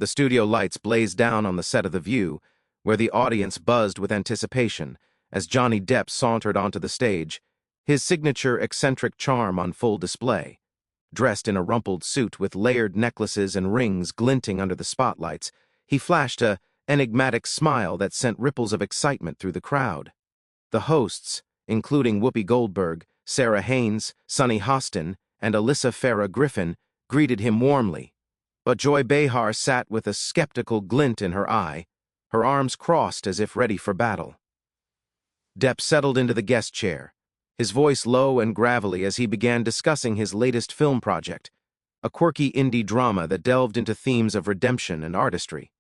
The studio lights blazed down on the set of The View, where the audience buzzed with anticipation as Johnny Depp sauntered onto the stage, his signature eccentric charm on full display. Dressed in a rumpled suit with layered necklaces and rings glinting under the spotlights, he flashed an enigmatic smile that sent ripples of excitement through the crowd. The hosts, including Whoopi Goldberg, Sarah Haynes, Sunny Hostin, and Alyssa Farah Griffin, greeted him warmly. But Joy Behar sat with a skeptical glint in her eye, her arms crossed as if ready for battle. Depp settled into the guest chair, his voice low and gravelly as he began discussing his latest film project, a quirky indie drama that delved into themes of redemption and artistry.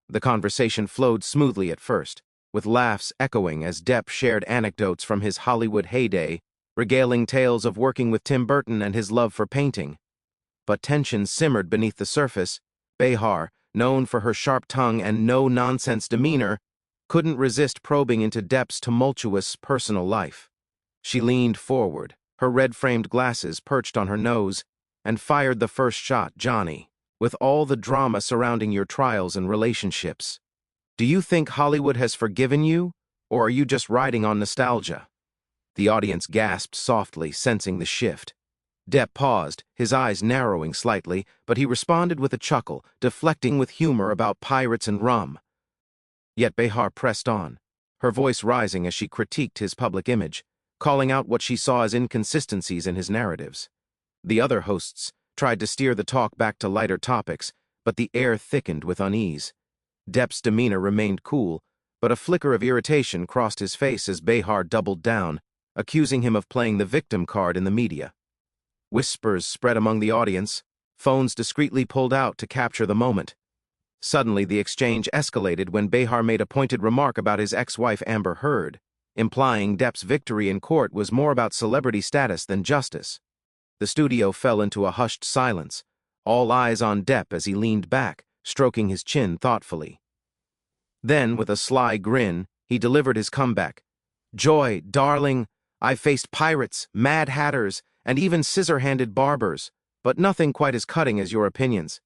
The conversation flowed smoothly at first, with laughs echoing as Depp shared anecdotes from his Hollywood heyday, regaling tales of working with Tim Burton and his love for painting. But tension simmered beneath the surface. Behar, known for her sharp tongue and no-nonsense demeanor, couldn't resist probing into Depp's tumultuous personal life. She leaned forward, her red-framed glasses perched on her nose, and fired the first shot. Johnny, with all the drama surrounding your trials and relationships, do you think Hollywood has forgiven you, or are you just riding on nostalgia? The audience gasped softly, sensing the shift. Depp paused, his eyes narrowing slightly, but he responded with a chuckle, deflecting with humor about pirates and rum. Yet Behar pressed on, her voice rising as she critiqued his public image, calling out what she saw as inconsistencies in his narratives. The other hosts tried to steer the talk back to lighter topics, but the air thickened with unease. Depp's demeanor remained cool, but a flicker of irritation crossed his face as Behar doubled down, accusing him of playing the victim card in the media. Whispers spread among the audience, phones discreetly pulled out to capture the moment. Suddenly, the exchange escalated when Behar made a pointed remark about his ex-wife Amber Heard, implying Depp's victory in court was more about celebrity status than justice. The studio fell into a hushed silence, all eyes on Depp as he leaned back, stroking his chin thoughtfully. Then, with a sly grin, he delivered his comeback. "Joy, darling, I've faced pirates, mad hatters, and even scissor-handed barbers, but nothing quite as cutting as your opinions.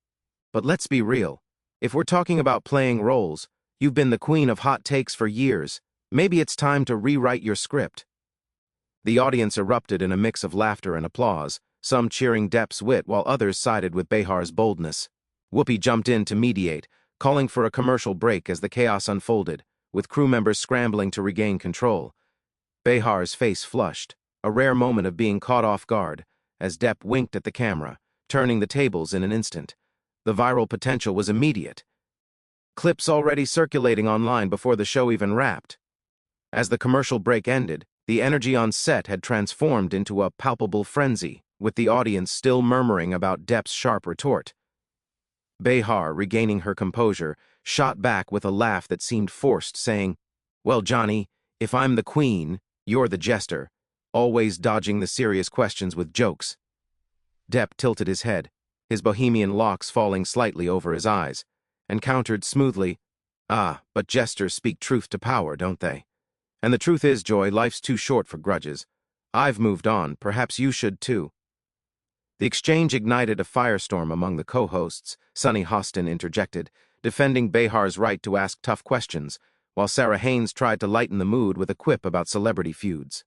But let's be real. If we're talking about playing roles, you've been the queen of hot takes for years. Maybe it's time to rewrite your script." The audience erupted in a mix of laughter and applause, some cheering Depp's wit while others sided with Behar's boldness. Whoopi jumped in to mediate, calling for a commercial break as the chaos unfolded, with crew members scrambling to regain control. Behar's face flushed, a rare moment of being caught off guard, as Depp winked at the camera, turning the tables in an instant. The viral potential was immediate. Clips already circulating online before the show even wrapped. As the commercial break ended, the energy on set had transformed into a palpable frenzy, with the audience still murmuring about Depp's sharp retort. Behar, regaining her composure, shot back with a laugh that seemed forced, saying, "Well, Johnny, if I'm the queen, you're the jester, always dodging the serious questions with jokes." Depp tilted his head, his bohemian locks falling slightly over his eyes, and countered smoothly, "Ah, but jesters speak truth to power, don't they? And the truth is, Joy, life's too short for grudges. I've moved on, perhaps you should too." The exchange ignited a firestorm among the co-hosts. Sunny Hostin interjected, defending Behar's right to ask tough questions, while Sarah Haynes tried to lighten the mood with a quip about celebrity feuds.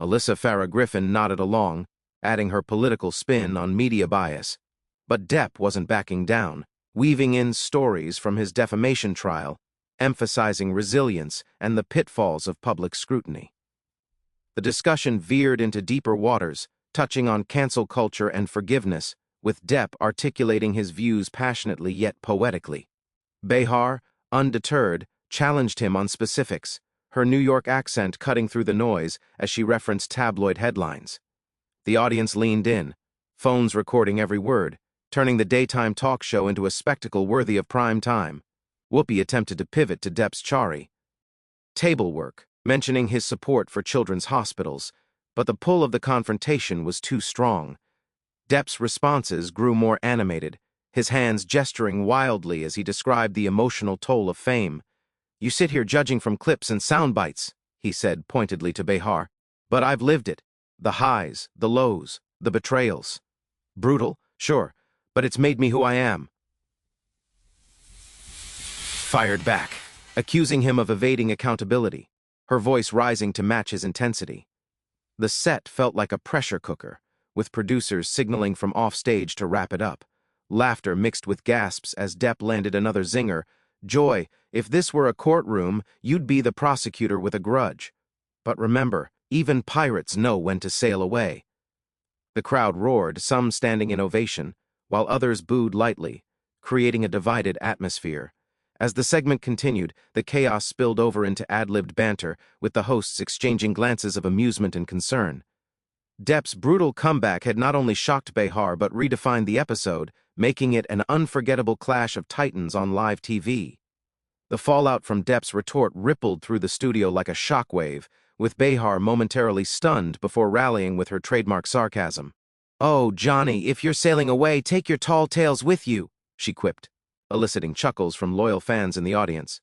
Alyssa Farah Griffin nodded along, adding her political spin on media bias. But Depp wasn't backing down, weaving in stories from his defamation trial, emphasizing resilience and the pitfalls of public scrutiny. The discussion veered into deeper waters, touching on cancel culture and forgiveness, with Depp articulating his views passionately yet poetically. Behar, undeterred, challenged him on specifics, her New York accent cutting through the noise as she referenced tabloid headlines. The audience leaned in, phones recording every word, turning the daytime talk show into a spectacle worthy of prime time. Whoopi attempted to pivot to Depp's chari table work, mentioning his support for children's hospitals, but the pull of the confrontation was too strong. Depp's responses grew more animated, his hands gesturing wildly as he described the emotional toll of fame. "You sit here judging from clips and sound bites," he said pointedly to Behar, "but I've lived it. The highs, the lows, the betrayals. Brutal, sure, but it's made me who I am." fired back, accusing him of evading accountability, her voice rising to match his intensity. The set felt like a pressure cooker, with producers signaling from offstage to wrap it up. Laughter mixed with gasps as Depp landed another zinger. "Joy, if this were a courtroom, you'd be the prosecutor with a grudge. But remember, even pirates know when to sail away." The crowd roared, some standing in ovation, while others booed lightly, creating a divided atmosphere. As the segment continued, the chaos spilled over into ad-libbed banter, with the hosts exchanging glances of amusement and concern. Depp's brutal comeback had not only shocked Behar but redefined the episode, making it an unforgettable clash of titans on live TV. The fallout from Depp's retort rippled through the studio like a shockwave, with Behar momentarily stunned before rallying with her trademark sarcasm. "Oh, Johnny, if you're sailing away, take your tall tales with you," she quipped, eliciting chuckles from loyal fans in the audience.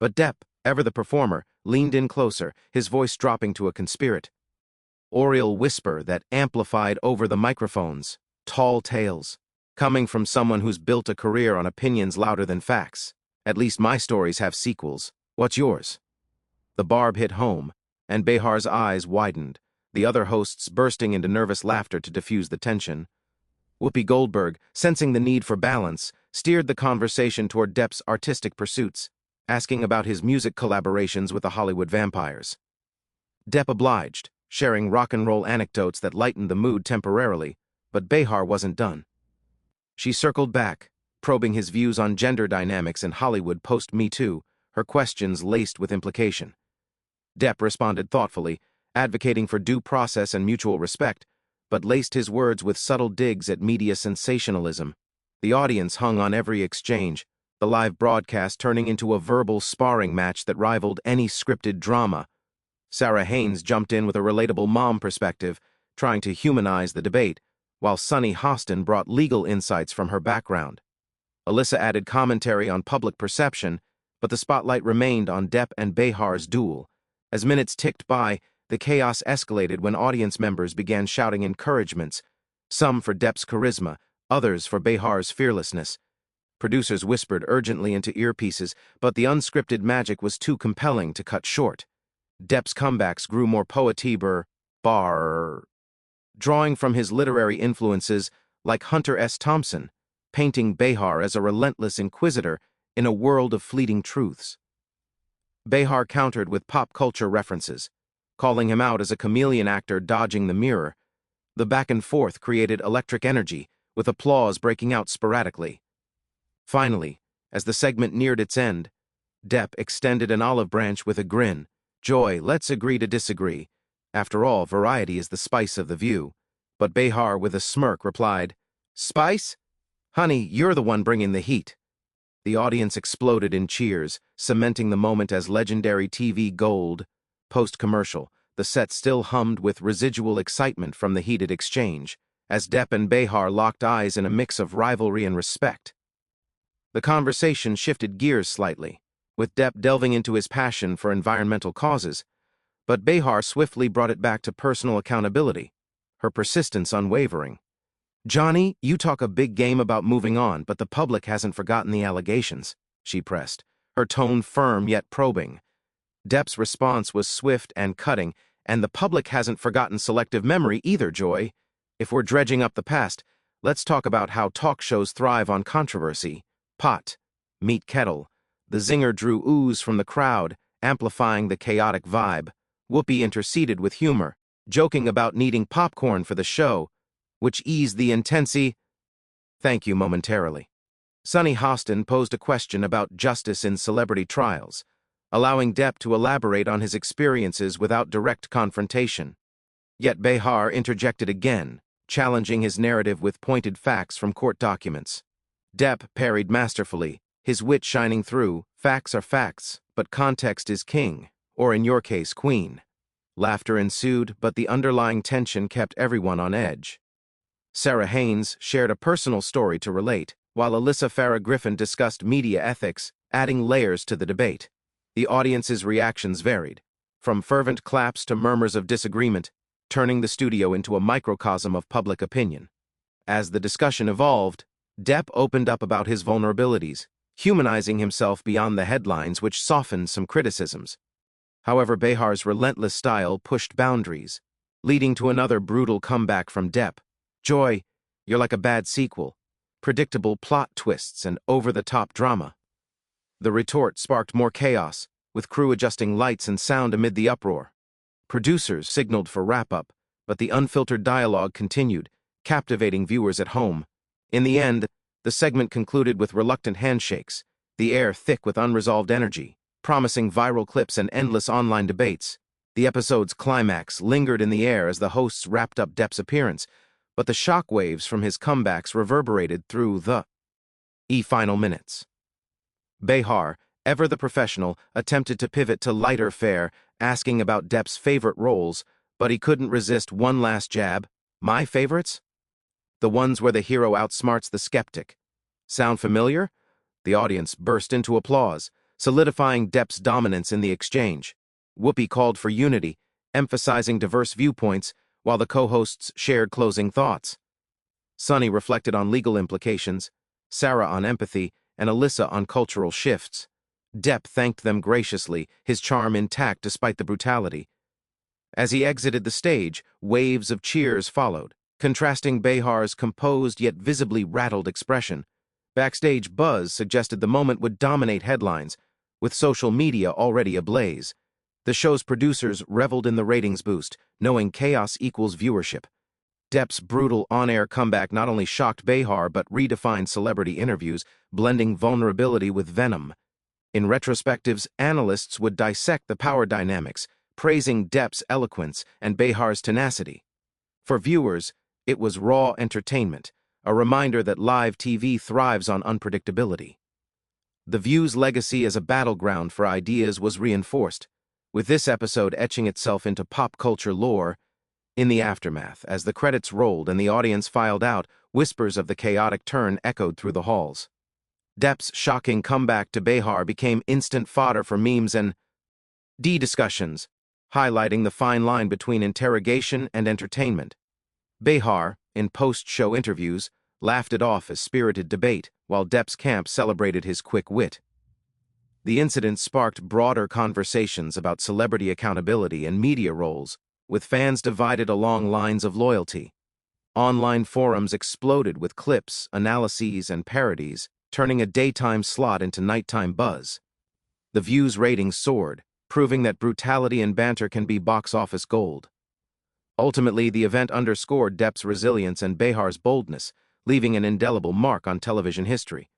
But Depp, ever the performer, leaned in closer, his voice dropping to a conspiratorial whisper that amplified over the microphones. "Tall tales. Coming from someone who's built a career on opinions louder than facts. At least my stories have sequels. What's yours?" The barb hit home, and Behar's eyes widened, the other hosts bursting into nervous laughter to diffuse the tension. Whoopi Goldberg, sensing the need for balance, steered the conversation toward Depp's artistic pursuits, asking about his music collaborations with the Hollywood vampires. Depp obliged, sharing rock and roll anecdotes that lightened the mood temporarily, but Behar wasn't done. She circled back, probing his views on gender dynamics in Hollywood post-Me Too, her questions laced with implication. Depp responded thoughtfully, advocating for due process and mutual respect, but laced his words with subtle digs at media sensationalism. The audience hung on every exchange, the live broadcast turning into a verbal sparring match that rivaled any scripted drama. Sarah Haynes jumped in with a relatable mom perspective, trying to humanize the debate, while Sunny Hostin brought legal insights from her background. Alyssa added commentary on public perception, but the spotlight remained on Depp and Behar's duel. As minutes ticked by, the chaos escalated when audience members began shouting encouragements, some for Depp's charisma, others for Behar's fearlessness. Producers whispered urgently into earpieces, but the unscripted magic was too compelling to cut short. Depp's comebacks grew more poetier, drawing from his literary influences like Hunter S. Thompson, painting Behar as a relentless inquisitor in a world of fleeting truths. Behar countered with pop culture references, calling him out as a chameleon actor dodging the mirror. The back and forth created electric energy, with applause breaking out sporadically. Finally, as the segment neared its end, Depp extended an olive branch with a grin. "Joy, let's agree to disagree. After all, variety is the spice of the view." But Behar, with a smirk, replied, "Spice? Honey, you're the one bringing the heat." The audience exploded in cheers, cementing the moment as legendary TV gold. Post-commercial, the set still hummed with residual excitement from the heated exchange, as Depp and Behar locked eyes in a mix of rivalry and respect. The conversation shifted gears slightly, with Depp delving into his passion for environmental causes, but Behar swiftly brought it back to personal accountability, her persistence unwavering. "Johnny, you talk a big game about moving on, but the public hasn't forgotten the allegations," she pressed, her tone firm yet probing. Depp's response was swift and cutting, "And the public hasn't forgotten selective memory either, Joy. If we're dredging up the past, let's talk about how talk shows thrive on controversy. Pot, meet kettle." The zinger drew oohs from the crowd, amplifying the chaotic vibe. Whoopi interceded with humor, joking about needing popcorn for the show, which eased the intensity. "Thank you," momentarily. Sunny Hostin posed a question about justice in celebrity trials, allowing Depp to elaborate on his experiences without direct confrontation. Yet Behar interjected again, challenging his narrative with pointed facts from court documents. Depp parried masterfully, his wit shining through. "Facts are facts, but context is king, or in your case, queen." Laughter ensued, but the underlying tension kept everyone on edge. Sarah Haynes shared a personal story to relate, while Alyssa Farah Griffin discussed media ethics, adding layers to the debate. The audience's reactions varied, from fervent claps to murmurs of disagreement, turning the studio into a microcosm of public opinion. As the discussion evolved, Depp opened up about his vulnerabilities, humanizing himself beyond the headlines, which softened some criticisms. However, Behar's relentless style pushed boundaries, leading to another brutal comeback from Depp. "Joy, you're like a bad sequel. Predictable plot twists and over-the-top drama." The retort sparked more chaos, with crew adjusting lights and sound amid the uproar. Producers signaled for wrap-up, but the unfiltered dialogue continued, captivating viewers at home. In the end, the segment concluded with reluctant handshakes, the air thick with unresolved energy, promising viral clips and endless online debates. The episode's climax lingered in the air as the hosts wrapped up Depp's appearance, but the shockwaves from his comebacks reverberated through the final minutes. Behar, ever the professional, attempted to pivot to lighter fare, asking about Depp's favorite roles, but he couldn't resist one last jab. "My favorites? The ones where the hero outsmarts the skeptic. Sound familiar?" The audience burst into applause, solidifying Depp's dominance in the exchange. Whoopi called for unity, emphasizing diverse viewpoints, while the co-hosts shared closing thoughts. Sunny reflected on legal implications, Sarah on empathy, and Alyssa on cultural shifts. Depp thanked them graciously, his charm intact despite the brutality. As he exited the stage, waves of cheers followed, contrasting Behar's composed yet visibly rattled expression. Backstage buzz suggested the moment would dominate headlines, with social media already ablaze. The show's producers reveled in the ratings boost, knowing chaos equals viewership. Depp's brutal on-air comeback not only shocked Behar but redefined celebrity interviews, blending vulnerability with venom. In retrospectives, analysts would dissect the power dynamics, praising Depp's eloquence and Behar's tenacity. For viewers, it was raw entertainment, a reminder that live TV thrives on unpredictability. The View's legacy as a battleground for ideas was reinforced, with this episode etching itself into pop culture lore. In the aftermath, as the credits rolled and the audience filed out, whispers of the chaotic turn echoed through the halls. Depp's shocking comeback to Behar became instant fodder for memes and discussions, highlighting the fine line between interrogation and entertainment. Behar, in post-show interviews, laughed it off as spirited debate, while Depp's camp celebrated his quick wit. The incident sparked broader conversations about celebrity accountability and media roles, with fans divided along lines of loyalty. Online forums exploded with clips, analyses, and parodies, turning a daytime slot into nighttime buzz. The View's ratings soared, proving that brutality and banter can be box office gold. Ultimately, the event underscored Depp's resilience and Behar's boldness, leaving an indelible mark on television history.